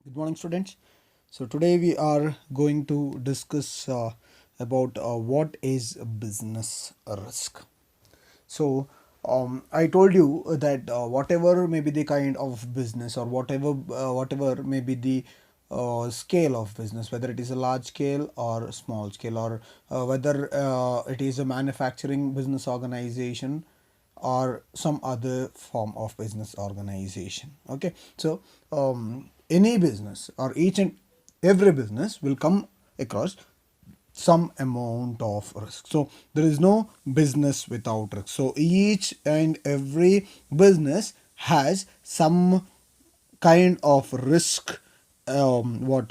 Good morning, students. So today we are going to discuss about what is business risk. So I told you that whatever may be the kind of business or whatever may be the scale of business, whether it is a large scale or small scale, or whether it is a manufacturing business organization or some other form of business organization. Okay, so any business or each and every business will come across some amount of risk. So there is no business without risk. So each and every business has some kind of risk what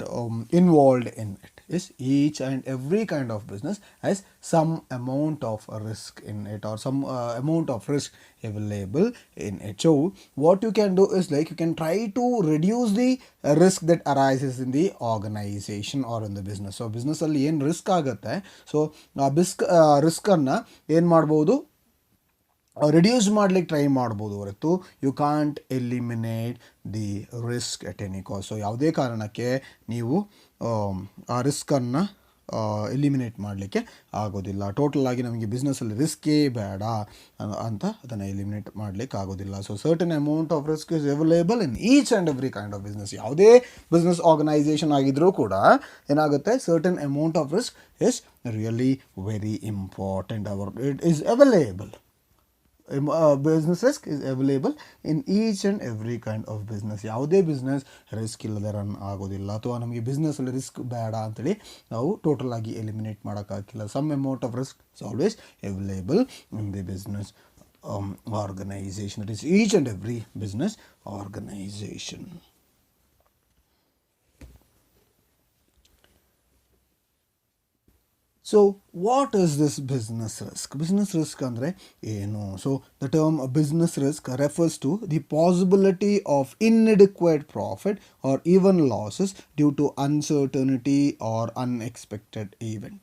involved in it. Is each and every kind of business has some amount of risk in it, or some amount of risk available in it. So what you can do is, like, you can try to reduce the risk that arises in the organization or in the business. So business ಅಲ್ಲಿ ಏನು risk ಆಗುತ್ತೆ, so ಆ ರಿಸ್ಕನ್ನು ಏನು ಮಾಡ್ಬೋದು, reduce ಮಾಡ್ಲಿಕ್ಕೆ try ಮಾಡ್ಬೋದು ಹೊರತು you can't eliminate the risk at any cost. So ಯಾವುದೇ ಕಾರಣಕ್ಕೆ ನೀವು ಆ ರಿಸ್ಕನ್ನು ಎಲಿಮಿನೇಟ್ ಮಾಡಲಿಕ್ಕೆ ಆಗೋದಿಲ್ಲ. ಟೋಟಲ್ ಆಗಿ ನಮಗೆ ಬಿಸ್ನೆಸ್ಸಲ್ಲಿ ರಿಸ್ಕೇ ಬೇಡ ಅಂತ ಅದನ್ನು ಎಲಿಮಿನೇಟ್ ಮಾಡಲಿಕ್ಕೆ ಆಗೋದಿಲ್ಲ. So certain amount of risk is available in each and every kind of business. ಯಾವುದೇ ಬಿಸ್ನೆಸ್ ಆರ್ಗನೈಸೇಷನ್ ಆಗಿದ್ರೂ ಕೂಡ ಏನಾಗುತ್ತೆ, certain amount of risk is really very important. It is available. Business risk is available in each and every kind of business. ಯಾವುದೇ business risk ಇಲ್ಲದೆ run ಆಗೋದಿಲ್ಲ, ಅಥವಾ ನಮಗೆ ಬಿಸ್ನೆಸ್ಸಲ್ಲಿ risk ಬೇಡ ಅಂತೇಳಿ ನಾವು ಟೋಟಲ್ ಆಗಿ ಎಲಿಮಿನೇಟ್ ಮಾಡೋಕ್ಕಾಗಿಲ್ಲ. Some amount of risk is always available in the business organisation. It is each and every business organisation. So what is this business risk? Business risk andre ಏನು? So the term business risk refers to the possibility of inadequate profit or even losses due to uncertainty or unexpected event.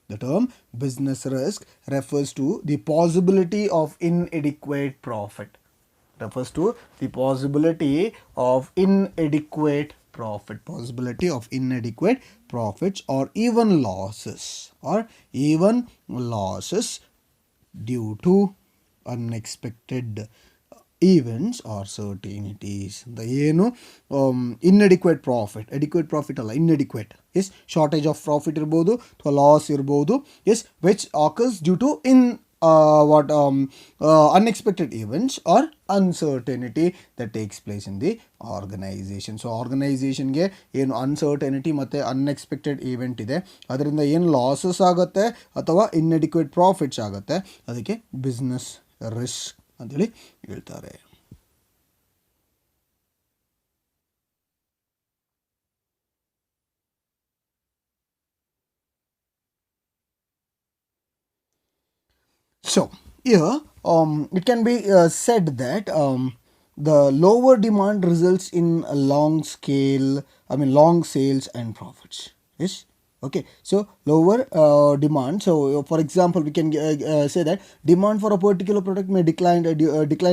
The term business risk refers to the possibility of inadequate profit. Refers to the possibility of inadequate profits or even losses due to unexpected events or certainties. The ಏನು inadequate profit, adequate profit ಅಲ್ಲ, inadequate is shortage of profit ಇರ್ಬೋದು ಅಥವಾ loss ಇರ್ಬೋದು, is which occurs due to unexpected events or uncertainty that takes place in the organization. So ಆರ್ಗನೈಸೇಷನ್ಗೆ ಏನು uncertainty ಮತ್ತು unexpected event ಇದೆ, ಅದರಿಂದ ಏನು ಲಾಸಸ್ ಆಗುತ್ತೆ ಅಥವಾ ಇನ್ಎಡಿಕ್ವೇಟ್ ಪ್ರಾಫಿಟ್ಸ್ ಆಗುತ್ತೆ, ಅದಕ್ಕೆ ಬಿಸ್ನೆಸ್ ರಿಸ್ಕ್ ಅಂತೇಳಿ ಹೇಳ್ತಾರೆ. So here it can be said that the lower demand results in a long sales and profits. Yes. Okay, so lower demand. So for example, we can say that demand for a particular product may decline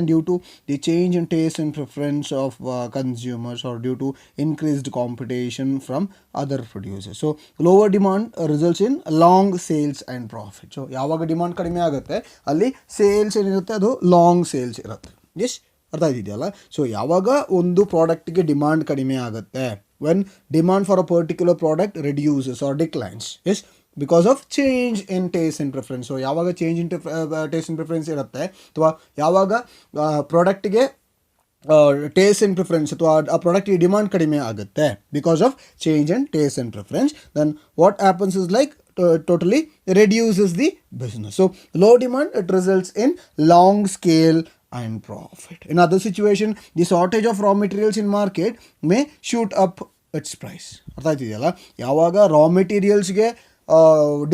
due to the change in taste and preference of consumers, or due to increased competition from other producers. So lower demand results in long sales and profit. So ಯಾವಾಗ demand ಕಡಿಮೆ ಆಗುತ್ತೆ ಅಲ್ಲಿ sales ಏನಿರುತ್ತೆ ಅದು long sales ಇರುತ್ತೆ. S, ಅರ್ಥ ಆಗಿದೆಯಲ್ಲ? So ಯಾವಾಗ ಒಂದು ಪ್ರಾಡಕ್ಟ್ಗೆ ಡಿಮಾಂಡ್ ಕಡಿಮೆ ಆಗುತ್ತೆ, when demand for a particular product reduces or declines, yes, because of change in taste and preference. So ಯಾವಾಗ change in taste and preference ಇರುತ್ತೆ, ಅಥವಾ ಯಾವಾಗ ಪ್ರಾಡಕ್ಟ್ಗೆ ಟೇಸ್ಟ್ ಆ್ಯಂಡ್ ಪ್ರಿಫರೆನ್ಸ್ ಅಥವಾ ಆ ಪ್ರಾಡಕ್ಟ್ಗೆ ಡಿಮಾಂಡ್ ಕಡಿಮೆ ಆಗುತ್ತೆ because of change in taste and preference, then what happens is like totally reduces the business. So low demand, it results in long scale and profit. In other situation, the shortage of raw materials in market may shoot up its price. ಅರ್ಥ ಆಯ್ತಿದೆಯಲ್ಲ? ಯಾವಾಗ ರಾ ಮೆಟೀರಿಯಲ್ಸ್ಗೆ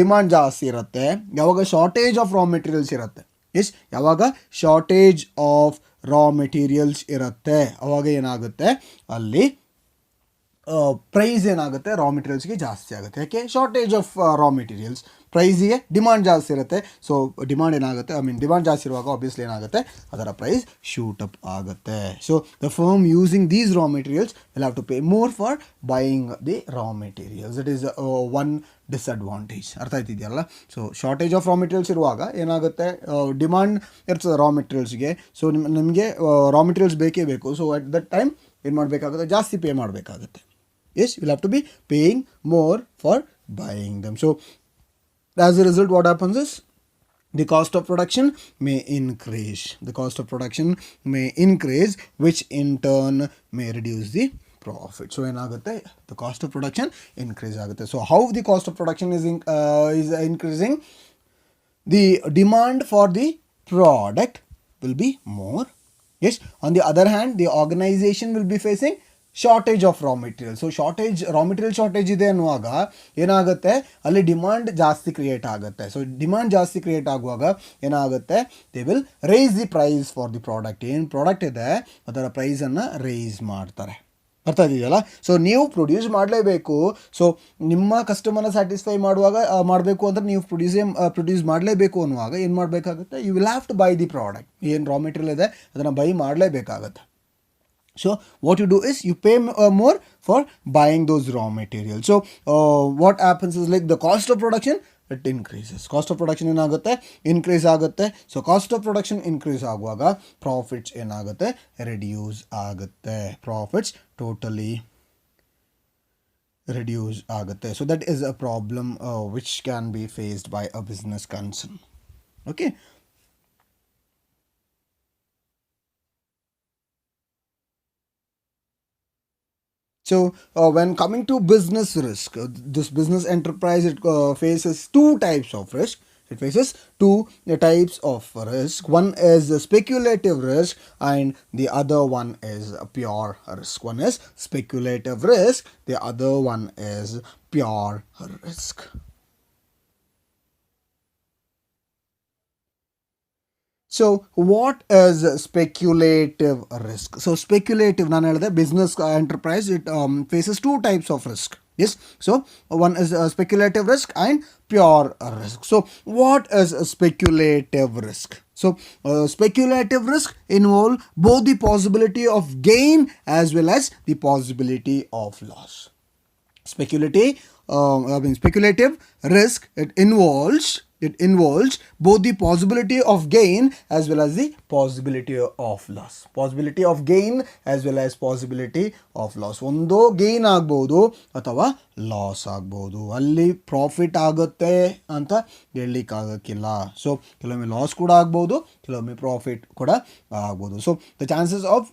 demand ಜಾಸ್ತಿ ಇರುತ್ತೆ, ಯಾವಾಗ shortage of raw materials ಇರುತ್ತೆ, S, ಯಾವಾಗ shortage of raw materials ಇರುತ್ತೆ ಅವಾಗ ಏನಾಗುತ್ತೆ, ಅಲ್ಲಿ ಪ್ರೈಸ್ ಏನಾಗುತ್ತೆ ರಾ ಮೆಟೀರಿಯಲ್ಸ್ಗೆ ಜಾಸ್ತಿ ಆಗುತ್ತೆ. ಯಾಕೆ? ಶಾರ್ಟೇಜ್ ಆಫ್ ರಾ ಮೆಟೀರಿಯಲ್ಸ್, ಪ್ರೈಸಿಗೆ ಡಿಮಾಂಡ್ ಜಾಸ್ತಿ ಇರುತ್ತೆ. ಸೊ ಡಿಮಾಂಡ್ ಏನಾಗುತ್ತೆ, ಡಿಮಾಂಡ್ ಜಾಸ್ತಿ ಇರುವಾಗ ಆಬ್ವಿಯಸ್ಲಿ ಏನಾಗುತ್ತೆ, ಅದರ ಪ್ರೈಸ್ ಶೂಟ್ ಅಪ್ ಆಗುತ್ತೆ. So the firm using these raw materials will have to pay more for buying the raw materials. It is one disadvantage. ಅರ್ಥ ಆಯ್ತಿದೆಯಲ್ಲ? So shortage of raw materials ಇರುವಾಗ ಏನಾಗುತ್ತೆ, demand ಇರ್ತದೆ ರಾ ಮೆಟೀರಿಯಲ್ಸ್ಗೆ. So ನಿಮಗೆ raw materials ಬೇಕೇ ಬೇಕು. So at that time ಏನು ಮಾಡಬೇಕಾಗುತ್ತೆ, ಜಾಸ್ತಿ ಪೇ ಮಾಡಬೇಕಾಗುತ್ತೆ. Yes, you'll have to be paying more for buying them. So as a result, what happens is the cost of production may increase. The cost of production may increase, which in turn may reduce the profit. So ಏನಾಗುತ್ತೆ, the cost of production increase ಆಗುತ್ತೆ. So how the cost of production is increasing? The demand for the product will be more. Yes, on the other hand, the organization will be facing shortage of raw material. So raw material shortage ಇದೆ ಅನ್ನುವಾಗ ಏನಾಗುತ್ತೆ, ಅಲ್ಲಿ demand ಜಾಸ್ತಿ create ಆಗುತ್ತೆ. So demand ಜಾಸ್ತಿ create ಆಗುವಾಗ ಏನಾಗುತ್ತೆ, they will rise the price for the product. ಏನು ಪ್ರಾಡಕ್ಟ್ ಇದೆ ಅದರ ಪ್ರೈಸನ್ನು ರೈಸ್ ಮಾಡ್ತಾರೆ. ಅರ್ಥ ಇದೆಯಲ್ಲ? ಸೊ ನೀವು ಪ್ರೊಡ್ಯೂಸ್ ಮಾಡಲೇಬೇಕು. ಸೊ ನಿಮ್ಮ ಕಸ್ಟಮರ್ನ ಸ್ಯಾಟಿಸ್ಫೈ ಮಾಡಬೇಕು ಅಂದರೆ ನೀವು ಪ್ರೊಡ್ಯೂಸ್ ಮಾಡಲೇಬೇಕು ಅನ್ನುವಾಗ ಏನು ಮಾಡಬೇಕಾಗುತ್ತೆ, you will have to buy the product. ಏನು ರಾ ಮೆಟೀರಿಯಲ್ ಇದೆ ಅದನ್ನು ಬೈ ಮಾಡಲೇಬೇಕಾಗತ್ತೆ. So what you do is you pay more for buying those raw materials. So what happens is like the cost of production, it increases. Cost of production ಏನಾಗುತ್ತೆ, increase ಆಗುತ್ತೆ. So cost of production increase ಆಗುವಾಗ profits ಏನಾಗುತ್ತೆ, reduce ಆಗುತ್ತೆ. Profits totally reduce ಆಗುತ್ತೆ. So that is a problem which can be faced by a business concern. Okay. So when coming to business risk, this business enterprise, it faces two types of risk. It faces two types of risk. One is speculative risk and the other one is pure risk. One is speculative risk, the other one is pure risk. So what is speculative risk? So speculative, ನಾನು ಹೇಳಿದೆ business enterprise, it faces two types of risk. Yes, so one is speculative risk and pure risk. So what is speculative risk? So speculative risk involve both the possibility of gain as well as the possibility of loss. Speculative risk, it involves both the possibility of gain as well as the possibility of loss. Possibility of gain as well as possibility of loss. ಒಂದು gain ಆಗ್ಬೋದು ಅಥವಾ loss ಆಗ್ಬೋದು. ಅಲ್ಲಿ profit ಆಗುತ್ತೆ ಅಂತ ಹೇಳಲಿಕ್ಕಾಗಕ್ಕಿಲ್ಲ. So ಕೆಲವೊಮ್ಮೆ loss ಕೂಡ ಆಗ್ಬೋದು, ಕೆಲವೊಮ್ಮೆ ಪ್ರಾಫಿಟ್ ಕೂಡ ಆಗ್ಬೋದು. So the chances of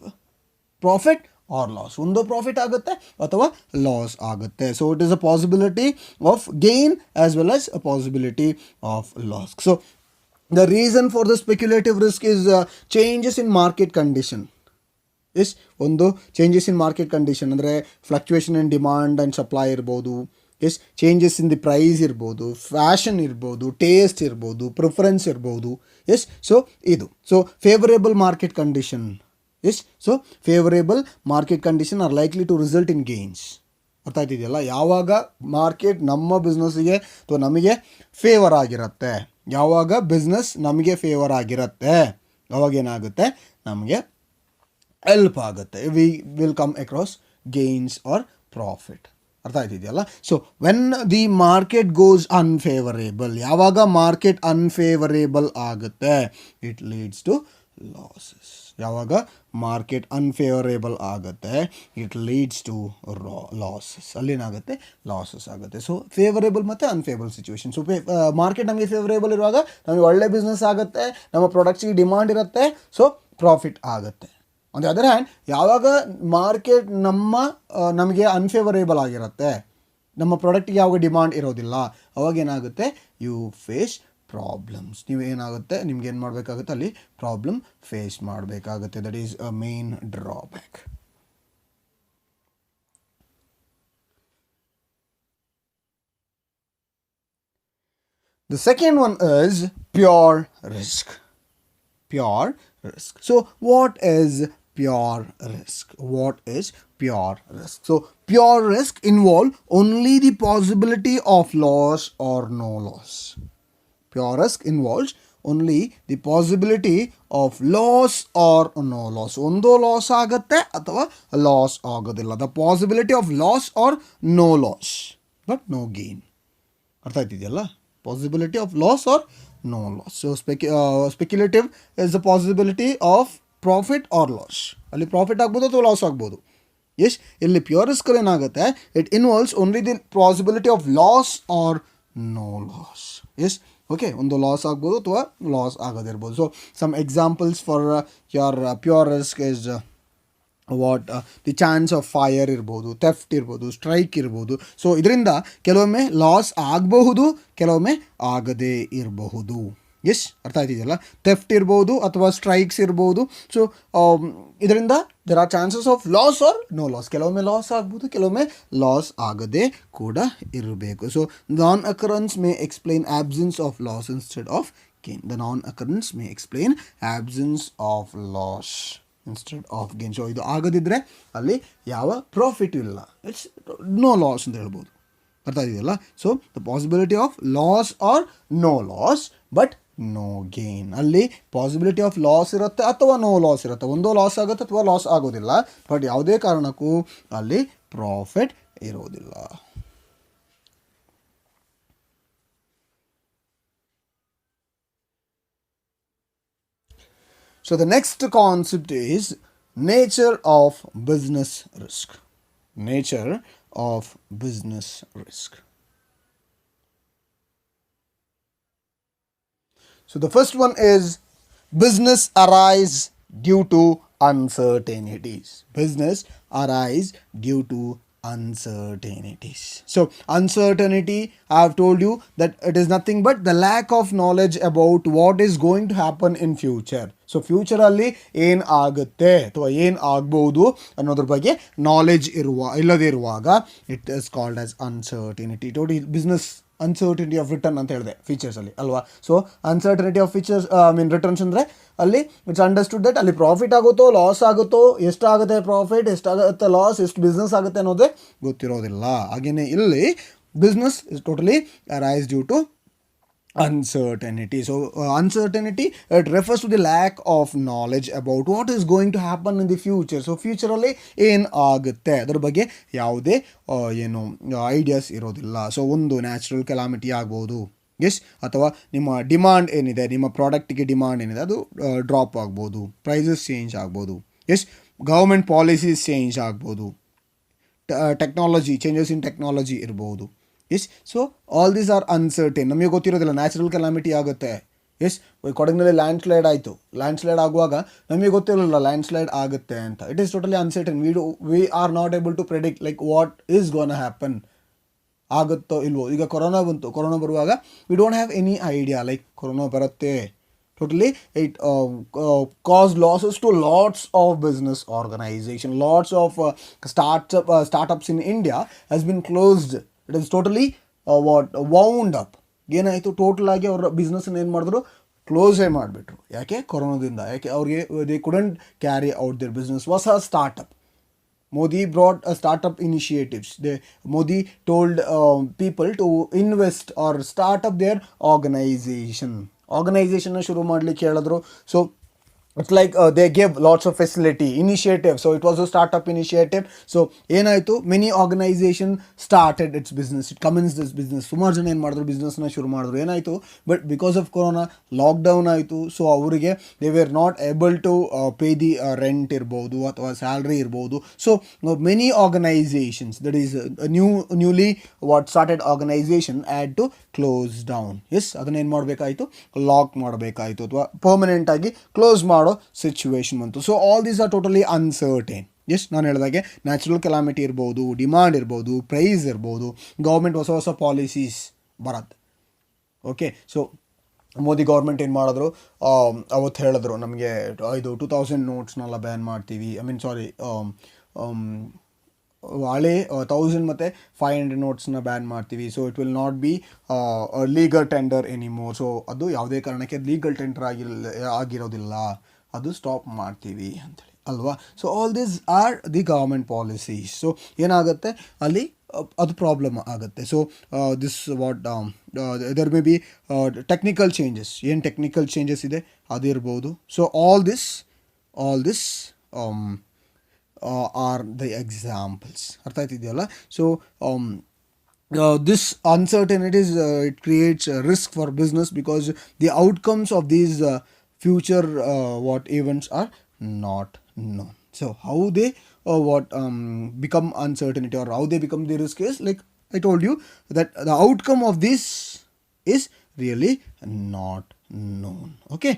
profit or loss, ಒಂದು ಪ್ರಾಫಿಟ್ ಆಗುತ್ತೆ ಅಥವಾ ಲಾಸ್ ಆಗುತ್ತೆ. So it is a possibility of gain as well as a possibility of loss. So the reason for the speculative risk is changes in market condition. ಒಂದು changes in market condition ಅಂದರೆ fluctuation in demand and supply ಇರ್ಬೋದು. Changes in the price ಇರ್ಬೋದು, fashion ಇರ್ಬೋದು, taste ಇರ್ಬೋದು, preference ಇರ್ಬೋದು. So ಇದು favourable market condition. So favourable market condition are likely to result in gains. ಅರ್ಥ ಆಯ್ತಿದೆಯಲ್ಲ? ಯಾವಾಗ ಮಾರ್ಕೆಟ್ ನಮ್ಮ ಬಿಸ್ನೆಸ್ಸಿಗೆ ಅಥವಾ ನಮಗೆ ಫೇವರ್ ಆಗಿರುತ್ತೆ, ಯಾವಾಗ ಬಿಸ್ನೆಸ್ ನಮಗೆ ಫೇವರ್ ಆಗಿರುತ್ತೆ ಅವಾಗ ಏನಾಗುತ್ತೆ, ನಮಗೆ ಹೆಲ್ಪ್ ಆಗುತ್ತೆ. We will come across gains or profit. ಅರ್ಥ ಆಯ್ತಿದೆಯಲ್ಲ? So when the market goes unfavourable, ಯಾವಾಗ ಮಾರ್ಕೆಟ್ ಅನ್ಫೇವರೇಬಲ್ ಆಗುತ್ತೆ, ಇಟ್ ಲೀಡ್ಸ್ ಟು ಲಾಸಸ್. ಯಾವಾಗ ಮಾರ್ಕೆಟ್ ಅನ್ಫೇವರೇಬಲ್ ಆಗುತ್ತೆ, ಇಟ್ ಲೀಡ್ಸ್ ಟು ಲಾಸಸ್. ಅಲ್ಲೇನಾಗುತ್ತೆ, ಲಾಸಸ್ ಆಗುತ್ತೆ. ಸೊ ಫೇವರೇಬಲ್ ಮತ್ತು ಅನ್ಫೇವರೇಬಲ್ ಸಿಚುವೇಶನ್. ಸೊ ಮಾರ್ಕೆಟ್ ನಮಗೆ ಫೇವರೇಬಲ್ ಇರುವಾಗ ನಮಗೆ ಒಳ್ಳೆ ಬಿಸ್ನೆಸ್ ಆಗುತ್ತೆ, ನಮ್ಮ ಪ್ರಾಡಕ್ಟ್ಸಿಗೆ ಡಿಮಾಂಡ್ ಇರುತ್ತೆ, ಸೊ ಪ್ರಾಫಿಟ್ ಆಗುತ್ತೆ. ಆನ್ ದಿ ಅದರ್ ಹ್ಯಾಂಡ್, ಯಾವಾಗ ಮಾರ್ಕೆಟ್ ನಮಗೆ ಅನ್ಫೇವರೇಬಲ್ ಆಗಿರುತ್ತೆ, ನಮ್ಮ ಪ್ರಾಡಕ್ಟ್ಗೆ ಯಾವಾಗ ಡಿಮಾಂಡ್ ಇರೋದಿಲ್ಲ, ಅವಾಗ ಏನಾಗುತ್ತೆ, ಯು ಫೇಸ್ ಪ್ರಾಬ್ಲಮ್ಸ್. ನೀವೇನಾಗುತ್ತೆ, ನಿಮ್ಗೆ ಏನು ಮಾಡಬೇಕಾಗುತ್ತೆ, ಅಲ್ಲಿ ಪ್ರಾಬ್ಲಮ್ ಫೇಸ್ ಮಾಡಬೇಕಾಗುತ್ತೆ. That is a main drawback. The second one is pure risk. Pure risk. So what is pure risk? What is pure risk? So pure risk involve only the possibility of loss or no loss. Pure risk involves only the possibility of loss or no loss. Ondo loss ಆಗುತ್ತೆ ಅಥವಾ loss ಆಗೋದಿಲ್ಲ. The possibility of loss or no loss, but no gain. ಅರ್ಥ ಆಯ್ತಿದೆಯಲ್ಲ? Possibility of loss or no loss. So speculative is the possibility of profit or loss. ಅಲ್ಲಿ profit ಆಗ್ಬೋದು ಅಥವಾ loss ಆಗ್ಬೋದು. Yes, ಇಲ್ಲಿ pure risk ಏನಾಗುತ್ತೆ, it involves only the possibility of loss or no loss. Yes, okay, ಒಂದು loss ಆಗ್ಬೋದು ಅಥವಾ loss ಆಗೋದಿರ್ಬೋದು. So some examples for your pure risk is what the chance of fire ಇರ್ಬೋದು, theft ಇರ್ಬೋದು, strike ಇರ್ಬೋದು. So ಇದರಿಂದ ಕೆಲವೊಮ್ಮೆ ಲಾಸ್ ಆಗಬಹುದು, ಕೆಲವೊಮ್ಮೆ ಆಗದೇ ಇರಬಹುದು. ಎಸ್, ಅರ್ಥ ಆಯ್ತಿದೆಯಲ್ಲ? ಥೆಫ್ಟ್ ಇರ್ಬೋದು ಅಥವಾ ಸ್ಟ್ರೈಕ್ಸ್ ಇರ್ಬೋದು. ಸೊ ಇದರಿಂದ there are chances of loss or no loss. ಕೆಲವೊಮ್ಮೆ ಲಾಸ್ ಆಗ್ಬೋದು, ಕೆಲವೊಮ್ಮೆ ಲಾಸ್ ಆಗದೇ ಕೂಡ ಇರಬೇಕು. So non occurrence may explain absence of loss instead of gain. The non occurrence may explain absence of loss instead of gain. So ಇದು ಆಗದಿದ್ದರೆ ಅಲ್ಲಿ ಯಾವ ಪ್ರಾಫಿಟ್ ಇಲ್ಲ, ಇಟ್ಸ್ ನೋ ಲಾಸ್ ಅಂತ ಹೇಳ್ಬೋದು. ಅರ್ಥ ಆಗಿದೆಯಲ್ಲ? So the possibility of loss or no loss but no gain. ಅಲ್ಲಿ ಪಾಸಿಬಿಲಿಟಿ ಆಫ್ ಲಾಸ್ ಇರುತ್ತೆ ಅಥವಾ ನೋ ಲಾಸ್ ಇರುತ್ತೆ. ಒಂದೋ ಲಾಸ್ ಆಗುತ್ತೆ ಅಥವಾ ಲಾಸ್ ಆಗೋದಿಲ್ಲ, ಬಟ್ ಯಾವುದೇ ಕಾರಣಕ್ಕೂ ಅಲ್ಲಿ ಪ್ರಾಫಿಟ್ ಇರೋದಿಲ್ಲ. So the next concept is nature of business risk. Nature of business risk. So the first one is business arise due to uncertainties. Business arise due to uncertainties. So uncertainty, I have told you that it is nothing but the lack of knowledge about what is going to happen in future. So ಫ್ಯೂಚರಲ್ಲಿ ಏನು ಆಗುತ್ತೆ ಅಥವಾ ಏನು ಆಗ್ಬೋದು ಅನ್ನೋದ್ರ ಬಗ್ಗೆ knowledge ಇಲ್ಲದೇ ಇರುವಾಗ it is called as uncertainty. Total business uncertainty of return ಅಂತ ಹೇಳಿದೆ ಫೀಚರ್ಸಲ್ಲಿ ಅಲ್ವಾ. So uncertainty of features returns ಅಂದರೆ ಅಲ್ಲಿ ಇಟ್ಸ್ ಅಂಡರ್ಸ್ಟುಡ್ ದಟ್ ಅಲ್ಲಿ ಪ್ರಾಫಿಟ್ ಆಗುತ್ತೋ ಲಾಸ್ ಆಗುತ್ತೋ, ಎಷ್ಟಾಗುತ್ತೆ ಪ್ರಾಫಿಟ್, ಎಷ್ಟಾಗುತ್ತೆ ಲಾಸ್, ಎಷ್ಟು ಬಿಸ್ನೆಸ್ ಆಗುತ್ತೆ ಅನ್ನೋದೇ ಗೊತ್ತಿರೋದಿಲ್ಲ. ಹಾಗೆಯೇ ಇಲ್ಲಿ business is totally arise due to uncertainty. So uncertainty, it refers to the lack of knowledge about what is going to happen in the future. So ಫ್ಯೂಚರಲ್ಲಿ ಏನು ಆಗುತ್ತೆ ಅದರ ಬಗ್ಗೆ ಯಾವುದೇ ಏನು ಐಡಿಯಾಸ್ ಇರೋದಿಲ್ಲ. ಸೊ ಒಂದು ನ್ಯಾಚುರಲ್ ಕೆಲಾಮಿಟಿ ಆಗ್ಬೋದು, ಎಸ್, ಅಥವಾ ನಿಮ್ಮ ಡಿಮಾಂಡ್ ಏನಿದೆ, ನಿಮ್ಮ ಪ್ರಾಡಕ್ಟಿಗೆ ಡಿಮಾಂಡ್ ಏನಿದೆ ಅದು ಡ್ರಾಪ್ ಆಗ್ಬೋದು, ಪ್ರೈಸಸ್ ಚೇಂಜ್ ಆಗ್ಬೋದು, ಎಸ್, ಗೌರ್ಮೆಂಟ್ ಪಾಲಿಸೀಸ್ ಚೇಂಜ್ ಆಗ್ಬೋದು, ಟೆಕ್ನಾಲಜಿ ಚೇಂಜಸ್ ಇನ್ ಟೆಕ್ನಾಲಜಿ ಇರ್ಬೋದು. Yes, so all these are uncertain. ನಮಗೆ ಗೊತ್ತಿರೋದಿಲ್ಲ ನ್ಯಾಚುರಲ್ ಕೆಲಾಮಿಟಿ ಆಗುತ್ತೆ. ಎಸ್, ಕೊಡಗಿನಲ್ಲಿ ಲ್ಯಾಂಡ್ ಸ್ಲೈಡ್ ಆಗುವಾಗ ನಮಗೆ ಗೊತ್ತಿರಲಿಲ್ಲ ಲ್ಯಾಂಡ್ ಸ್ಲೈಡ್ ಆಗುತ್ತೆ ಅಂತ. It is totally uncertain. We are not able to predict like what is gonna happen, ಆಗುತ್ತೋ ಇಲ್ವೋ. ಈಗ ಕೊರೋನಾ ಬಂತು, ಕೊರೋನಾ ಬರುವಾಗ we don't have any idea like corona ಬರುತ್ತೆ. Totally, it caused losses to lots of business organization. Lots of startups in India has been closed. It is totally wound up. ಏನಾಯಿತು, total ಆಗಿ ಅವರ ಬಿಸ್ನೆಸ್ನ ಏನು ಮಾಡಿದ್ರು, ಕ್ಲೋಸೇ ಮಾಡಿಬಿಟ್ರು. ಯಾಕೆ? ಕೊರೋನಾದಿಂದ. ಯಾಕೆ? ಅವ್ರಿಗೆ they couldn't carry out their business. Was a startup. Modi brought a startup initiatives. Modi told people to invest or start up their ಆರ್ಗನೈಸೇಷನ್ನ ಶುರು ಮಾಡಲಿಕ್ಕೆ ಹೇಳಿದ್ರು. So it's like they gave lots of facility, initiative. So it was a startup initiative. So ಏನಾಯಿತು, many organisation started its business, it commence this business. ಸುಮಾರು ಜನ ಏನು ಮಾಡಿದ್ರು, ಬಿಸ್ನೆಸ್ನ ಶುರು ಮಾಡಿದ್ರು. ಏನಾಯಿತು, but because of corona lockdown ಆಯಿತು. ಸೊ ಅವರಿಗೆ they were not able to pay the rent ಇರ್ಬೋದು ಅಥವಾ ಸ್ಯಾಲ್ರಿ ಇರ್ಬೋದು. So many organisations, that is newly started organisation add to close down. Yes, ಅದನ್ನೇನು ಮಾಡಬೇಕಾಯಿತು, ಲಾಕ್ ಮಾಡಬೇಕಾಯಿತು ಅಥವಾ ಪರ್ಮನೆಂಟಾಗಿ ಕ್ಲೋಸ್ ಮಾಡೋ ಸಿಚುವೇಶನ್ ಬಂತು. So all these are totally uncertain. Yes, ನಾನು ಹೇಳಿದಾಗೆ ನ್ಯಾಚುರಲ್ ಕೆಲಾಮಿಟಿ ಇರ್ಬೋದು, ಡಿಮಾಂಡ್ ಇರ್ಬೋದು, ಪ್ರೈಸ್ ಇರ್ಬೋದು, ಗೌರ್ಮೆಂಟ್ ಹೊಸ ಪಾಲಿಸೀಸ್ ಬರತ್ತೆ. ಓಕೆ, ಸೊ ಮೋದಿ ಗೌರ್ಮೆಂಟ್ ಏನು ಮಾಡಿದ್ರು, ಅವತ್ತು ಹೇಳಿದ್ರು ನಮಗೆ ಇದು 2000 ನೋಟ್ಸ್ನೆಲ್ಲ ಬ್ಯಾನ್ ಮಾಡ್ತೀವಿ. ಹಳೆ 1000 ಮತ್ತು 500 ನೋಟ್ಸ್ನ ಬ್ಯಾನ್ ಮಾಡ್ತೀವಿ. So it will not B legal tender anymore. So ಅದು ಯಾವುದೇ ಕಾರಣಕ್ಕೆ ಲೀಗಲ್ ಟೆಂಡರ್ ಆಗಿರೋದಿಲ್ಲ, ಅದು ಸ್ಟಾಪ್ ಮಾಡ್ತೀವಿ ಅಂಥೇಳಿ. ಅಲ್ವಾ. So all these are the government policies. So ಏನಾಗುತ್ತೆ ಅಲ್ಲಿ ಅದು ಪ್ರಾಬ್ಲಮ್ ಆಗುತ್ತೆ. So this what there may be technical changes, ಏನು ಟೆಕ್ನಿಕಲ್ ಚೇಂಜಸ್ ಇದೆ ಅದಿರ್ಬೋದು. So all this are the examples. ಅರ್ಥ ಆಯ್ತಿದೆಯಲ್ಲ. So this uncertainties, it creates a risk for business because the outcomes of these future what events are not known. So how they become uncertainty, or how they become the risk, is like I told you that the outcome of this is really not known. Okay.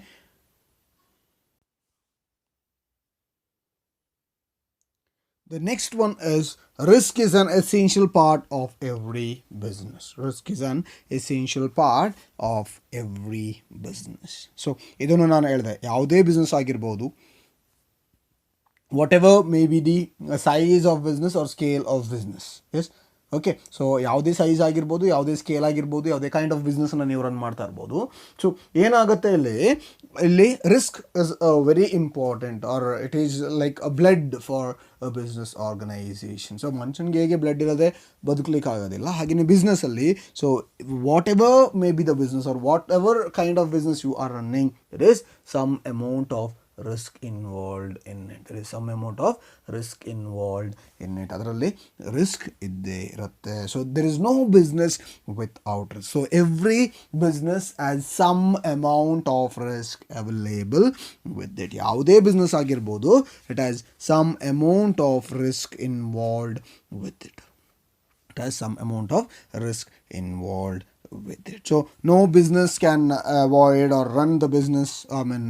The next one is risk is an essential part of every business. Risk is an essential part of every business. So ಇದನ್ನು ನಾನು ಹೇಳಿದೆ, ಯಾವುದೇ business ಆಗಿರ್ಬೋದು, whatever may be the size of business or scale of business. Yes, okay. So ಯಾವುದೇ size ಆಗಿರ್ಬೋದು, ಯಾವುದೇ scale ಆಗಿರ್ಬೋದು, ಯಾವುದೇ ಕೈಂಡ್ ಆಫ್ ಬಿಸ್ನೆಸ್ನ ನೀವು ರನ್ ಮಾಡ್ತಾ ಇರ್ಬೋದು. ಸೊ ಏನಾಗುತ್ತೆ ಇಲ್ಲಿ risk is very important, or it is like a blood for a business organisation. So ಮನುಷ್ಯನಿಗೆ ಹೇಗೆ ಬ್ಲಡ್ ಇರೋದೆ ಬದುಕಲಿಕ್ಕೆ ಆಗೋದಿಲ್ಲ, ಹಾಗೆಯೇ ಬಿಸ್ನೆಸ್ಸಲ್ಲಿ. So whatever may be the business, or whatever kind of business you are running, there is some amount of risk involved in it. There is some amount of risk involved in it. ಅದರಲ್ಲಿ risk ಇದ್ದೇ ಇರುತ್ತೆ. So there is no business without risk. So every business has some amount of risk available with it. ಯಾವುದೇ business ಆಗಿರ್ಬೋದು, it has some amount of risk involved with it. It has some amount of risk involved with it. So no business can avoid or run the business.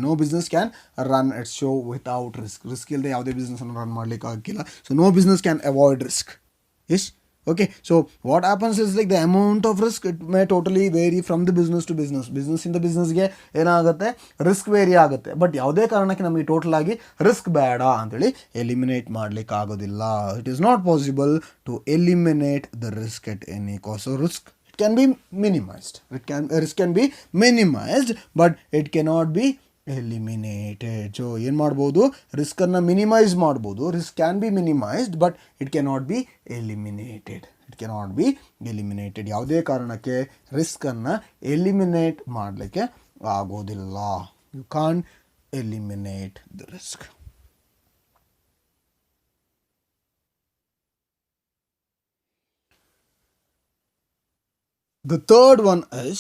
No business can run its show without risk. Risk illದೆ ಯಾವುದೇ business ಅನ್ನು run ಮಾಡ್ಲಿಕ್ಕೆ ಆಗಿಲ್ಲ. So no business can avoid risk. Yes. Okay. So what happens is like the amount of risk, it may totally vary from the business to business. Business ಇಂದ ಬಿಸ್ನೆಸ್ಗೆ ಏನಾಗುತ್ತೆ, risk very ಆಗುತ್ತೆ. But ಯಾವುದೇ ಕಾರಣಕ್ಕೆ ನಮಗೆ total ಆಗಿ risk ಬೇಡ ಅಂತೇಳಿ eliminate ಮಾಡ್ಲಿಕ್ಕೆ ಆಗೋದಿಲ್ಲ. It is not possible to eliminate the risk at any cost. So risk can be minimized. Risk can be minimized, but it cannot be eliminated. So ಏನು ಮಾಡ್ಬೋದು, ರಿಸ್ಕನ್ನು ಮಿನಿಮೈಸ್ ಮಾಡ್ಬೋದು. Risk can be minimised, but it cannot be eliminated. It cannot be eliminated. ಯಾವುದೇ ಕಾರಣಕ್ಕೆ ರಿಸ್ಕನ್ನು eliminate ಮಾಡಲಿಕ್ಕೆ ಆಗೋದಿಲ್ಲ. You can eliminate the risk. The third one is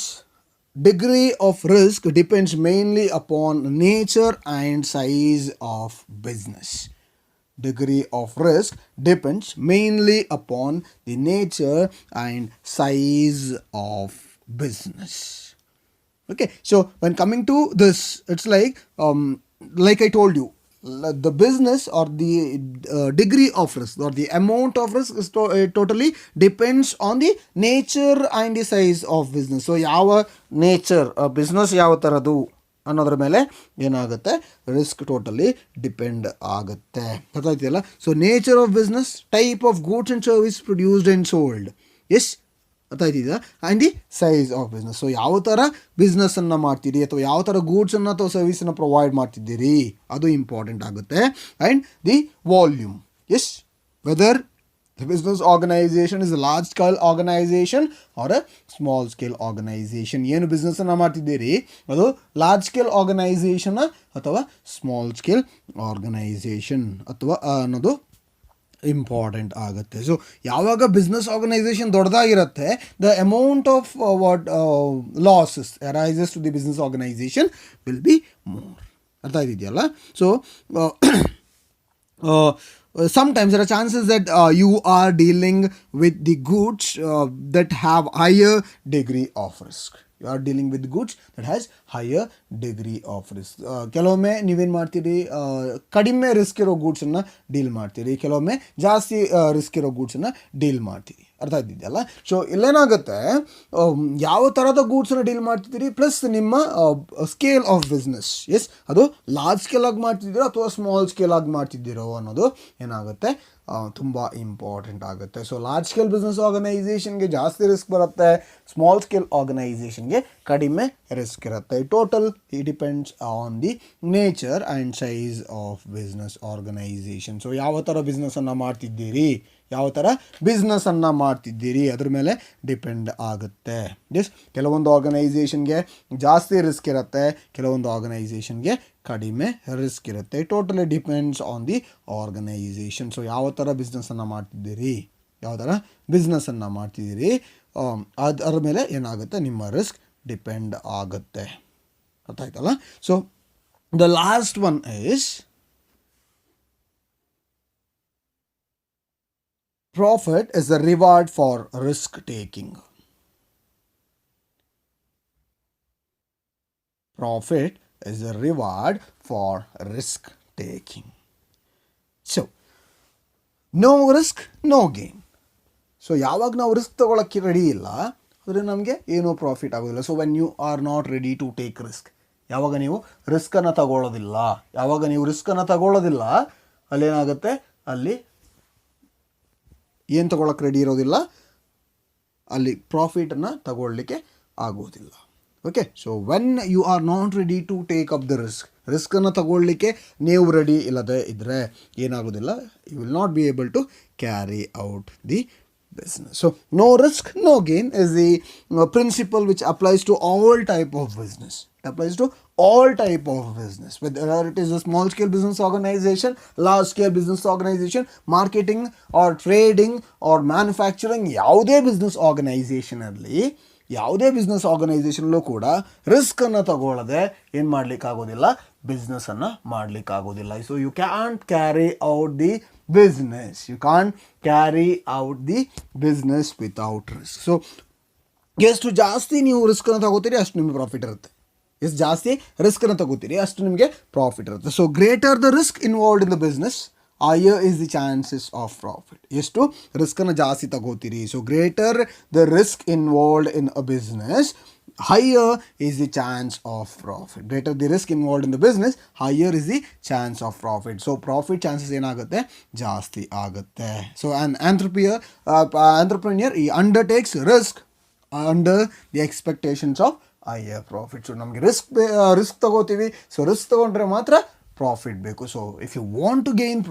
degree of risk depends mainly upon nature and size of business. Degree of risk depends mainly upon the nature and size of business. Okay, so when coming to this, it's like I told you, the business or the degree of risk or the amount of risk is totally depends on the nature and the size of business. So ಯಾವ nature business ಯಾವ ಥರದ್ದು ಅನ್ನೋದ್ರ ಮೇಲೆ ಏನಾಗುತ್ತೆ, risk totally depend ಆಗುತ್ತೆ. ಗೊತ್ತಾಯ್ತಿಲ್ಲ. So nature of business, type of goods and service produced and sold. Yes, ಗೊತ್ತಾಯ್ತಿದೆಯಾ. And the size of business. So ಯಾವ ಥರ ಬಿಸ್ನೆಸ್ಸನ್ನು ಮಾಡ್ತೀರಿ ಅಥವಾ ಯಾವ ಥರ ಗೂಡ್ಸನ್ನು ಅಥವಾ ಸರ್ವಿಸನ್ನು ಪ್ರೊವೈಡ್ ಮಾಡ್ತಿದ್ದೀರಿ, ಅದು ಇಂಪಾರ್ಟೆಂಟ್ ಆಗುತ್ತೆ. And the volume. Yes, whether the business organization is a large scale organization or a small scale organization. ಏನು ಬಿಸ್ನೆಸ್ಸನ್ನು ಮಾಡ್ತಿದ್ದೀರಿ, ಅದು ಲಾರ್ಜ್ ಸ್ಕೇಲ್ ಆರ್ಗನೈಸೇಷನ್ ಅಥವಾ ಸ್ಮಾಲ್ ಸ್ಕೇಲ್ ಆರ್ಗನೈಸೇಷನ್ ಅಥವಾ ಅನ್ನೋದು ಇಂಪಾರ್ಟೆಂಟ್ ಆಗುತ್ತೆ. ಸೊ ಯಾವಾಗ ಬಿಸ್ನೆಸ್ ಆರ್ಗನೈಸೇಷನ್ ದೊಡ್ಡದಾಗಿರುತ್ತೆ, the amount of what losses arises to the business organisation will be more. ಅರ್ಥ ಆಗಿದೆಯಲ್ಲ. So sometimes there are chances that you are dealing with the goods that have higher degree of risk. You are dealing with goods that has higher degree of risk. ಕೆಲವೊಮ್ಮೆ ನೀವೇನು ಮಾಡ್ತೀರಿ, ಕಡಿಮೆ risk ಇರೋ ಗೂಡ್ಸನ್ನು deal ಮಾಡ್ತೀರಿ, ಕೆಲವೊಮ್ಮೆ ಜಾಸ್ತಿ risk ಇರೋ ಗೂಡ್ಸನ್ನು deal ಮಾಡ್ತೀರಿ. ಅರ್ಥ ಆಗಿದೆಯಲ್ಲ. ಸೊ ಇಲ್ಲೇನಾಗುತ್ತೆ, ಯಾವ ಥರದ ಗೂಡ್ಸನ್ನು ಡೀಲ್ ಮಾಡ್ತಿದ್ದೀರಿ ಪ್ಲಸ್ ನಿಮ್ಮ ಸ್ಕೇಲ್ ಆಫ್ ಬಿಸ್ನೆಸ್. ಎಸ್, ಅದು ಲಾರ್ಜ್ ಸ್ಕೇಲ್ ಆಗಿ ಮಾಡ್ತಿದ್ದೀರೋ ಅಥವಾ ಸ್ಮಾಲ್ ಸ್ಕೇಲ್ ಆಗಿ ಮಾಡ್ತಿದ್ದೀರೋ ಅನ್ನೋದು ಏನಾಗುತ್ತೆ, ತುಂಬ ಇಂಪಾರ್ಟೆಂಟ್ ಆಗುತ್ತೆ. ಸೊ ಲಾರ್ಜ್ ಸ್ಕೇಲ್ ಬಿಸ್ನೆಸ್ ಆರ್ಗನೈಸೇಷನ್ಗೆ ಜಾಸ್ತಿ ರಿಸ್ಕ್ ಬರುತ್ತೆ, ಸ್ಮಾಲ್ ಸ್ಕೇಲ್ ಆರ್ಗನೈಸೇಷನ್ಗೆ ಕಡಿಮೆ ರಿಸ್ಕ್ ಇರುತ್ತೆ. Total it depends on the nature and size of business organisation. So ಯಾವ ಥರ ಬಿಸ್ನೆಸ್ಸನ್ನು ಮಾಡ್ತಿದ್ದೀರಿ, ಯಾವ ಥರ ಬಿಸ್ನೆಸ್ಸನ್ನು ಮಾಡ್ತಿದ್ದೀರಿ ಅದ್ರ ಮೇಲೆ ಡಿಪೆಂಡ್ ಆಗುತ್ತೆ. ಎಸ್, ಕೆಲವೊಂದು ಆರ್ಗನೈಸೇಷನ್ಗೆ ಜಾಸ್ತಿ ರಿಸ್ಕ್ ಇರುತ್ತೆ, ಕೆಲವೊಂದು ಆರ್ಗನೈಸೇಷನ್ಗೆ ಕಡಿಮೆ ರಿಸ್ಕ್ ಇರುತ್ತೆ. Totally depends on the organisation. So ಯಾವ ಥರ ಬಿಸ್ನೆಸ್ಸನ್ನು ಮಾಡ್ತಿದ್ದೀರಿ, ಯಾವ ಥರ ಬಿಸ್ನೆಸ್ಸನ್ನು ಮಾಡ್ತಿದ್ದೀರಿ ಅದರ ಮೇಲೆ ಏನಾಗುತ್ತೆ, ನಿಮ್ಮ ರಿಸ್ಕ್ ಡಿಪೆಂಡ್ ಆಗುತ್ತೆ. ಗೊತ್ತಾಯ್ತಲ್ಲ? So the last one is profit is a reward for risk taking. Profit is a reward for risk taking. So, no risk, no gain. So ಯಾವಾಗ ನಾವು ರಿಸ್ಕ್ ತಗೊಳ್ಳೋಕ್ಕೆ ರೆಡಿ ಇಲ್ಲ ಅಂದರೆ ನಮಗೆ ಏನೂ ಪ್ರಾಫಿಟ್ ಆಗೋದಿಲ್ಲ. So when you are not ready to take risk, ಯಾವಾಗ ನೀವು ರಿಸ್ಕನ್ನು ತಗೊಳ್ಳೋದಿಲ್ಲ, ಅಲ್ಲೇನಾಗುತ್ತೆ, ಅಲ್ಲಿ ಏನು ತಗೊಳ್ಳೋಕೆ ರೆಡಿ ಇರೋದಿಲ್ಲ, ಅಲ್ಲಿ ಪ್ರಾಫಿಟನ್ನು ತಗೊಳ್ಳಿಕ್ಕೆ ಆಗೋದಿಲ್ಲ. Okay, so when you are not ready to take up the ರಿಸ್ಕನ್ನು ತಗೊಳ್ಳಿಕ್ಕೆ ನೀವು ರೆಡಿ ಇಲ್ಲದೆ ಇದ್ದರೆ ಏನಾಗೋದಿಲ್ಲ, you will not be able to carry out the business. So no risk, no gain is the principle which applies to all type of business. It applies to all type of business, whether it is a small scale business organization, large scale business organization, marketing or trading or manufacturing. ಯಾವುದೇ business ಆರ್ಗನೈಸೇಷನಲ್ಲೂ ಕೂಡ ರಿಸ್ಕನ್ನು ತಗೊಳ್ಳದೆ ಏನು ಮಾಡಲಿಕ್ಕಾಗೋದಿಲ್ಲ, ಬಿಸ್ನೆಸ್ಸನ್ನು ಮಾಡಲಿಕ್ಕಾಗೋದಿಲ್ಲ. So you can't carry out the business. You can't carry out the business without risk. So ಎಷ್ಟು ಜಾಸ್ತಿ ನೀವು ರಿಸ್ಕನ್ನು ತಗೋತೀರಿ ಅಷ್ಟು ನಿಮಗೆ ಪ್ರಾಫಿಟ್ ಇರುತ್ತೆ. ಎಷ್ಟು ಜಾಸ್ತಿ ರಿಸ್ಕನ್ನು ತಗೋತೀರಿ ಅಷ್ಟು ನಿಮಗೆ ಪ್ರಾಫಿಟ್ ಇರುತ್ತೆ. So greater the risk involved in the business, higher is the chances of profit. ಎಷ್ಟು ರಿಸ್ಕನ್ನು ಜಾಸ್ತಿ ತಗೋತೀರಿ, so greater the risk involved in a business, higher is the chance of profit. Greater the risk involved in the business, higher is the chance of profit. So profit chances ಏನಾಗುತ್ತೆ, ಜಾಸ್ತಿ ಆಗುತ್ತೆ. So an entrepreneur he undertakes risk under the expectations of higher profit. So ನಮಗೆ risk ತಗೋತೀವಿ, so risk ತಗೊಂಡ್ರೆ ಮಾತ್ರ profit ಬೇಕು. So if you want to gain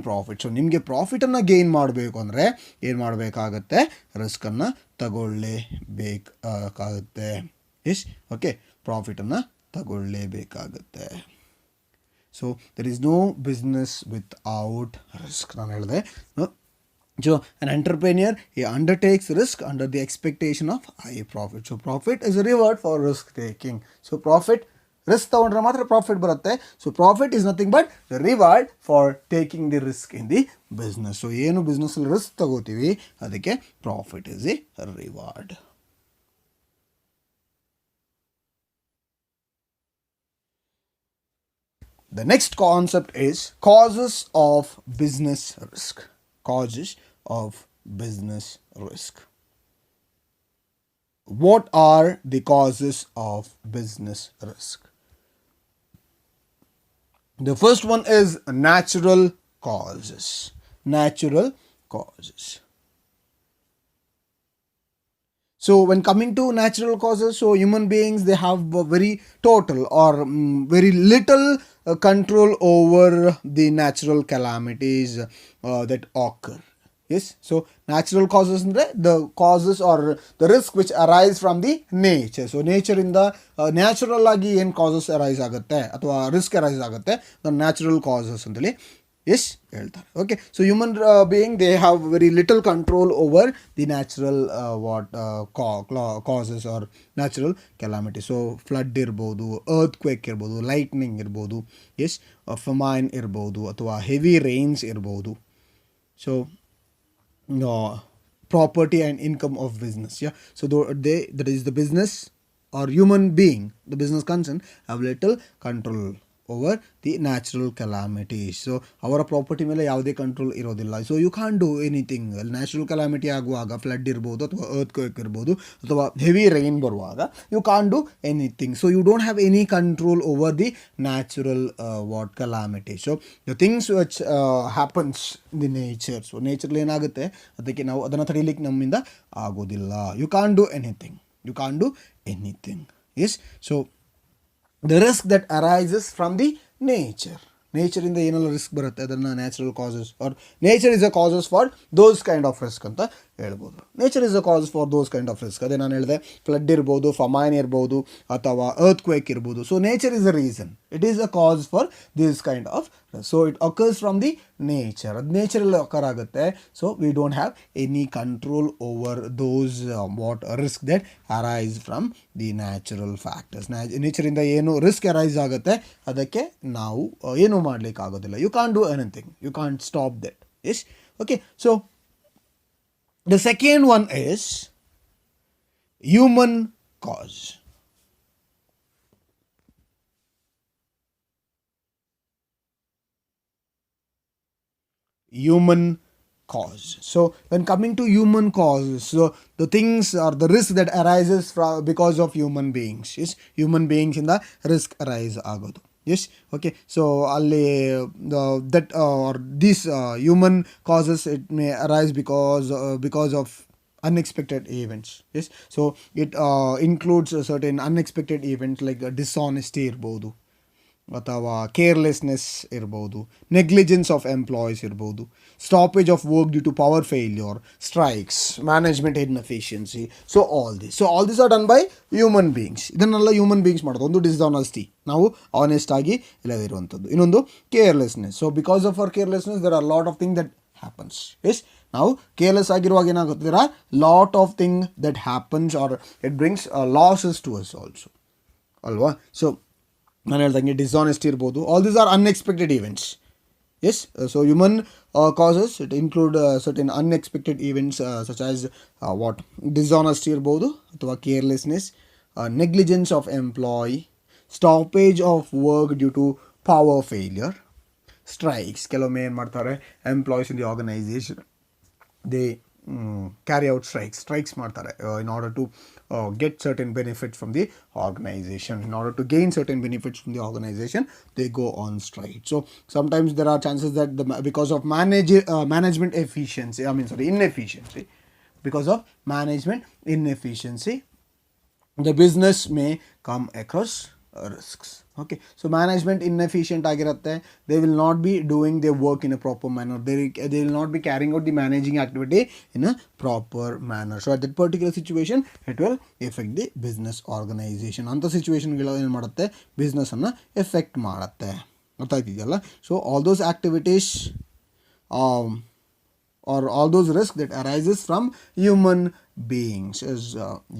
profit, so ನಿಮಗೆ ಪ್ರಾಫಿಟನ್ನು ಗೇನ್ ಮಾಡಬೇಕು ಅಂದರೆ ಏನು ಮಾಡಬೇಕಾಗತ್ತೆ, ರಿಸ್ಕನ್ನು ತಗೊಳ್ಳೇಬೇಕಾಗುತ್ತೆ. ಎಸ್, ಓಕೆ, ಪ್ರಾಫಿಟನ್ನು ತಗೊಳ್ಳೇಬೇಕಾಗುತ್ತೆ. So there is no business without risk. ನಾನು ಹೇಳಿದೆ, so an entrepreneur he undertakes risk under the expectation of high profit. So profit is a reward for risk taking. So profit, risk ತಗೊಂಡ್ರೆ ಮಾತ್ರ profit ಬರುತ್ತೆ. So profit is nothing but the reward for taking the risk in the business. So ಏನು ಬಿಸ್ನೆಸ್ಸಲ್ಲಿ risk ತಗೋತೀವಿ ಅದಕ್ಕೆ profit is the reward. The next concept is causes of business risk. Causes of business risk. What are the causes of business risk? The first one is natural causes. Natural causes. So when coming to natural causes, so human beings, they have very total or very little control over the natural calamities that occur. Yes, so natural causes ಅಂದರೆ the causes or the risk which arise from the nature. So ನೇಚರಿಂದ natural ಆಗಿ ಏನು causes arise ಆಗುತ್ತೆ ಅಥವಾ risk arise ಆಗುತ್ತೆ, natural causes ಅಂತೇಳಿ yes ಹೇಳ್ತಾರೆ. Okay, so human being they have very little control over the natural causes or natural calamity. So flood ಇರ್ಬೋದು, earthquake ಇರ್ಬೋದು, ಲೈಟ್ನಿಂಗ್ ಇರ್ಬೋದು, ಎಸ್ ಫಮೈನ್ ಇರ್ಬೋದು, ಅಥವಾ ಹೆವಿ ರೈನ್ಸ್ ಇರ್ಬೋದು. So property and income of business, yeah. So that is the business or human being, the business concern have little control over the natural calamities. So ಅವರ property ಮೇಲೆ ಯಾವುದೇ control ಇರೋದಿಲ್ಲ. So you can do anything. Natural calamity ಆಗುವಾಗ flood ಇರ್ಬೋದು ಅಥವಾ earthquake ಇರ್ಬೋದು ಅಥವಾ heavy rain ಬರುವಾಗ you can do anything. So you don't have any control over the natural what calamity. So the things which happens the nature. So ನೇಚರ್ಲಿ ಏನಾಗುತ್ತೆ ಅದಕ್ಕೆ ನಾವು ಅದನ್ನು ತಡೀಲಿಕ್ಕೆ ನಮ್ಮಿಂದ ಆಗೋದಿಲ್ಲ. You can do anything. You can't do anything. Yes. So the risk that arises from the nature. ನೇಚರಿಂದ ಏನೆಲ್ಲ ರಿಸ್ಕ್ ಬರುತ್ತೆ ಅದನ್ನು natural causes or nature is a causes for those kind of risk ಅಂತ ಹೇಳ್ಬೋದು. Nature is a cause for those kind of risk. ಅದೇ ನಾನು ಹೇಳಿದೆ, flood ಇರ್ಬೋದು, ಫಮೈನ್ ಇರ್ಬೋದು ಅಥವಾ ಅರ್ತ್ ಕ್ವೇಕ್ ಇರ್ಬೋದು. So nature is a reason. It is a cause for this kind of. So it occurs from the nature. ಅದು ನೇಚರಲ್ಲಿ occur ಆಗುತ್ತೆ. So we don't have any control over those what risk that arise from the natural factors. ನೇಚರಿಂದ ಏನು risk arise ಆಗುತ್ತೆ ಅದಕ್ಕೆ ನಾವು ಏನು ಮಾಡಲಿಕ್ಕೆ ಆಗೋದಿಲ್ಲ. You can't do anything. You can't stop that. Yes. Okay. So the second one is human cause. Human cause. So when coming to human causes, so the things or the risk that arises from because of human beings. Yes, human beings in the risk arise agodu. Yes. Okay. So ಅಲ್ಲಿ that or these human causes, it may arise because of unexpected events. Yes. So it includes a certain unexpected events like dishonesty ಇರ್ಬೋದು ಅಥವಾ carelessness ಇರ್ಬೋದು, negligence of employees ಇರ್ಬೋದು, stoppage of work due to power failure, strikes, management inefficiency. So all this are done by human beings. ಇದನ್ನೆಲ್ಲ human beings ಮಾಡೋದು. ಒಂದು dishonesty, ನಾವು honest ಆಗಿ ಇಲ್ಲದಿರುವಂಥದ್ದು. ಇನ್ನೊಂದು carelessness. So because of our carelessness there are lot of thing that happens. Yes. ನಾವು careless ಆಗಿರುವಾಗ ಏನಾಗುತ್ತೆ, there are lot of thing that happens or it brings losses to us also ಅಲ್ವಾ. So ನಾನು ಹೇಳ್ದಂಗೆ dishonesty ಇರ್ಬೋದು. All these are unexpected events. Yes. So human causes it include certain unexpected events such as what dishonesty ಇರ್ಬೋದು ಅಥವಾ carelessness, negligence of employ, stoppage of work due to power failure, strikes. ಕೆಲವೊಮ್ಮೆ ಏನು ಮಾಡ್ತಾರೆ, employees in the organisation they carry out strikes ಮಾಡ್ತಾರೆ in order to get certain benefits from the organization. In order to gain certain benefits from the organization, they go on strike. So sometimes there are chances that because of management inefficiency, because of management inefficiency, the business may come across risks. Okay. So management inefficient ಆಗಿರುತ್ತೆ. They will not be doing their work in a proper manner. They will not be carrying out the managing activity in a proper manner. So at that particular situation it will affect the business organization. ಅಂತ ಸಿಚುವೇಶನ್ಗಳು ಏನು ಮಾಡುತ್ತೆ, ಬಿಸ್ನೆಸ್ಸನ್ನು effect ಮಾಡುತ್ತೆ. ಗೊತ್ತಾಗ್ತಿದೆಯಲ್ಲ. So all those activities or all those risks that arises from human beings is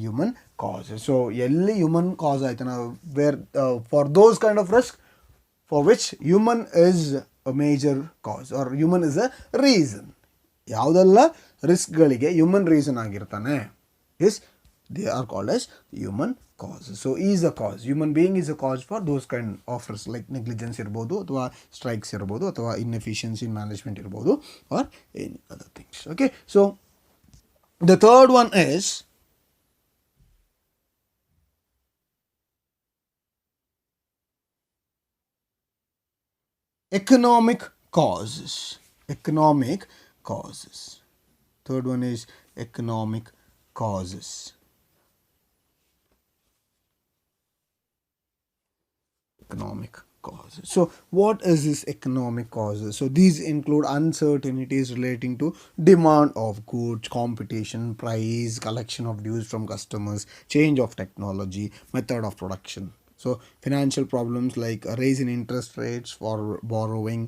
human causes. So ಎಲ್ಲಿ human cause ಆಯ್ತು ನಾವು, where for those kind of risk for which human is a major cause or human is a reason. ಯಾವುದೆಲ್ಲ ರಿಸ್ಕ್ಗಳಿಗೆ human reason ಆಗಿರ್ತಾನೆ, is they are called as human causes. So he is a cause. Human being is a cause for those kind of risks like negligence ಇರ್ಬೋದು ಅಥವಾ strikes ಇರ್ಬೋದು ಅಥವಾ inefficiency in management ಇರ್ಬೋದು or any other things. Okay. So the third one is economic causes. Economic causes. Third one is economic causes. Economic causes. So what is this economic causes? So these include uncertainties relating to demand of goods, competition, price, collection of dues from customers, change of technology, method of production. So financial problems like a raise in interest rates for borrowing,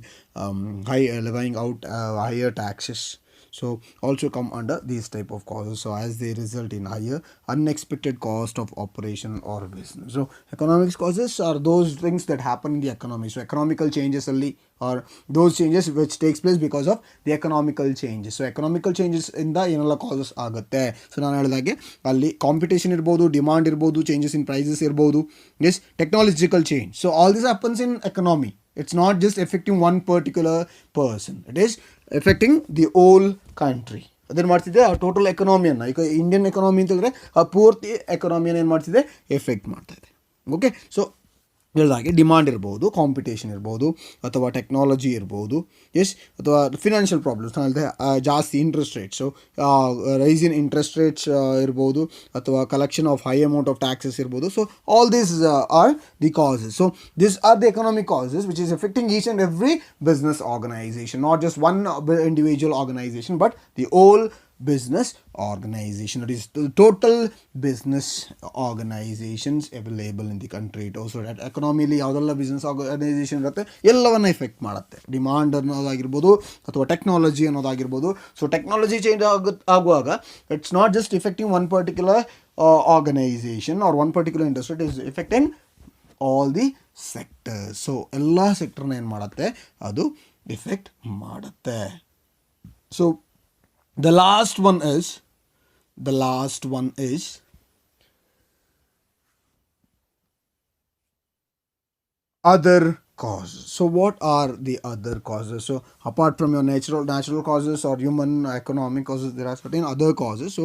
levying out higher taxes. so also come under these type of causes. So as they result in higher unexpected cost of operation or business. So economics causes are those things that happen in the economy. So economical changes only, or those changes which takes place because of the economical changes. So economical changes ಇಂದ ಏನೆಲ್ಲ causes ಆಗುತ್ತೆ. So ನಾನು ಹೇಳಿದಾಗೆ ಅಲ್ಲಿ competition ಇರ್ಬೋದು, demand ಇರ್ಬೋದು, changes in prices ಇರ್ಬೋದು, yes technological change. So all this happens in economy. It's not just affecting one particular person, it is affecting the whole country. ಅದೇನು ಮಾಡ್ತಿದೆ, ಆ ಟೋಟಲ್ ಎಕನಾಮಿಯನ್ನು, ಈಗ ಇಂಡಿಯನ್ ಎಕನಾಮಿ ಅಂತ ಹೇಳಿದ್ರೆ ಆ ಪೂರ್ತಿ ಎಕನಾಮಿಯನ್ನು ಏನು ಮಾಡ್ತಿದೆ, ಎಫೆಕ್ಟ್ ಮಾಡ್ತಾ ಇದೆ. ಓಕೆ, ಸೊ ಹೇಳಿದಾಗೆ ಡಿಮಾಂಡ್ ಇರ್ಬೋದು, ಕಾಂಪಿಟೇಷನ್ ಇರ್ಬೋದು, ಅಥವಾ ಟೆಕ್ನಾಲಜಿ ಇರ್ಬೋದು, ಎಸ್, ಅಥವಾ ಫಿನಾನ್ಷಿಯಲ್ ಪ್ರಾಬ್ಲಮ್ಸ್ ಹೇಳಿದೆ, ಜಾಸ್ತಿ interest rates, rise in interest rates ಇರ್ಬೋದು, ಅಥವಾ collection of high amount of taxes ಇರ್ಬೋದು. So all these are the causes. So this are the economic causes which is effecting each and every business organisation, not just one individual organisation but the whole business organization. It is the total business organizations available in the country. It also that economically ಯಾವುದೆಲ್ಲ business organisation ಇರುತ್ತೆ ಎಲ್ಲವನ್ನ effect ಮಾಡುತ್ತೆ. Demand ಅನ್ನೋದಾಗಿರ್ಬೋದು ಅಥವಾ technology ಅನ್ನೋದಾಗಿರ್ಬೋದು. So technology change ಆಗುವಾಗ it's not just effecting one particular organisation or one particular industry, it is effecting all the sectors. So ಎಲ್ಲ ಸೆಕ್ಟರ್ನ ಏನು ಮಾಡುತ್ತೆ, ಅದು ಎಫೆಕ್ಟ್ ಮಾಡುತ್ತೆ. So the last one is other causes. So what are the other causes? So apart from your natural causes or human economic causes, there are certain other causes. So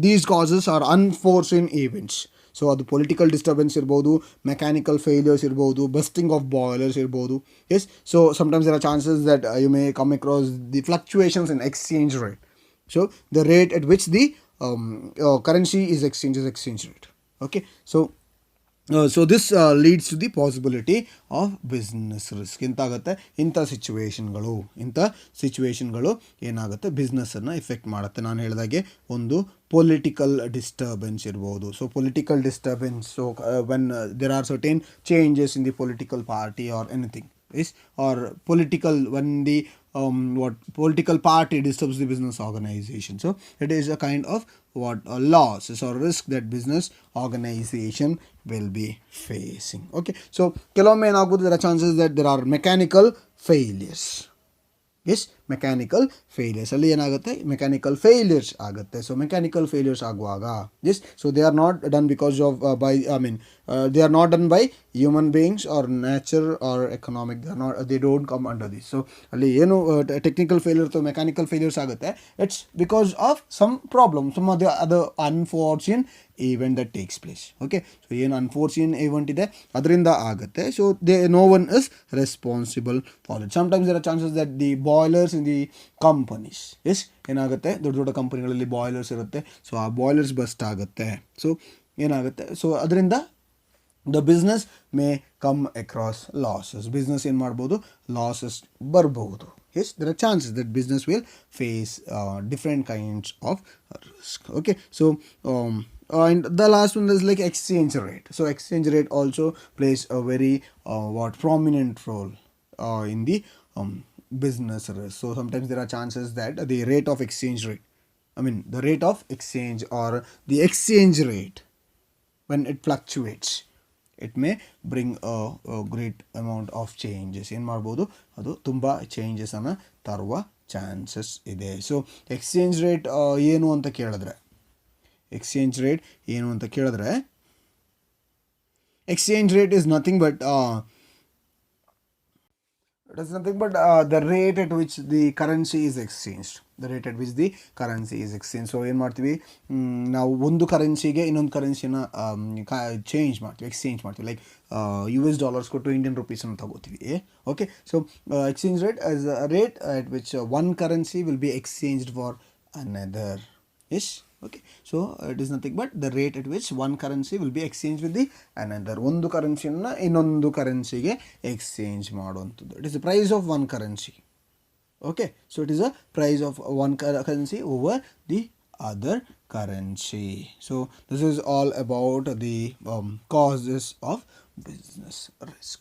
these causes are unforeseen events. So ಅದು political disturbance ಇರ್ಬೋದು, mechanical failures ಇರ್ಬೋದು, bursting of boilers ಇರ್ಬೋದು. Yes, so sometimes there are chances that you may come across the fluctuations in exchange rate. So the rate at which the currency is exchanged is exchange rate. Okay, so this leads to the possibility of business risk. ಎಂತಾಗುತ್ತೆ, ಇಂಥ ಸಿಚುವೇಶನ್ಗಳು ಏನಾಗುತ್ತೆ, ಬಿಸ್ನೆಸ್ಸನ್ನು effect ಮಾಡುತ್ತೆ. ನಾನು ಹೇಳಿದಾಗೆ ಒಂದು political disturbance ಇರ್ಬೋದು. So political disturbance, so when there are certain changes in the political party or anything is, or political, when the political party disturbs the business organization. So it is a kind of losses or risk that business organization will be facing. Okay, so ಕೆಲವೊಮ್ಮೆ ಏನಾಗುತ್ತೆ, there are chances that there are mechanical failures. Yes, mechanical failures ಅಲ್ಲಿ ಏನಾಗುತ್ತೆ, mechanical failures ಆಗುತ್ತೆ. ಸೊ mechanical failures ಆಗುವಾಗ yes, so they are not done because of they are not done by human beings or nature or economic. They don't come under this. So ಅಲ್ಲಿ ಏನು technical failure ಅಥವಾ mechanical failures ಆಗುತ್ತೆ, it's because of some problem, some of the other unfortunate event that takes place. Okay, so ಏನು ಅನ್ಫೋರ್ಚುನೇಟ್ event ಇದೆ ಅದರಿಂದ ಆಗುತ್ತೆ. So no one is responsible for it. Sometimes there are chances that the boilers in the companies, yes, ಏನಾಗುತ್ತೆ, ದೊಡ್ಡ ದೊಡ್ಡ ಕಂಪನಿಗಳಲ್ಲಿ boilers ಇರುತ್ತೆ. So ಆ ಬಾಯ್ಲರ್ಸ್ ಬಸ್ಟ್ ಆಗುತ್ತೆ. ಸೊ ಏನಾಗುತ್ತೆ, ಸೊ ಅದರಿಂದ the business May come across losses. Business ಏನು ಮಾಡ್ಬೋದು, ಲಾಸಸ್ ಬರ್ಬೋದು. Yes, there are chances that business will face different kinds of risk. Okay, so and the last one is like exchange rate. So exchange rate also plays a very prominent role in the business risk. So sometimes there are chances that the rate of exchange rate, the rate of exchange or the exchange rate, when it fluctuates, it may bring a great amount of changes. ಏನು ಮಾಡ್ಬೋದು, ಅದು ತುಂಬ ಚೇಂಜಸನ್ನು ತರುವ chances ಇದೆ. So exchange rate ಏನು ಅಂತ ಕೇಳಿದ್ರೆ, exchange rate is nothing but the rate at which the currency is exchanged. So ಏನು ಮಾಡ್ತೀವಿ, ನಾವು ಒಂದು ಕರೆನ್ಸಿಗೆ ಇನ್ನೊಂದು ಕರೆನ್ಸಿನ ಚೇಂಜ್ ಮಾಡ್ತೀವಿ, ಎಕ್ಸ್ಚೇಂಜ್ ಮಾಡ್ತೀವಿ. ಲೈಕ್ US dollars ಕೊಟ್ಟು ಇಂಡಿಯನ್ ರುಪೀಸನ್ನು ತಗೋತೀವಿ. Okay, so exchange rate is a rate at which one currency will be exchanged for another. Yes, okay, so it is nothing but the rate at which one currency will be exchanged with the another. ಒಂದು ಕರೆನ್ಸಿಯನ್ನು ಇನ್ನೊಂದು ಕರೆನ್ಸಿಗೆ exchange ಮಾಡುವಂಥದ್ದು. It is the price of one currency. Okay, so it is a price of one currency over the other currency. So this is all about the causes of business risk.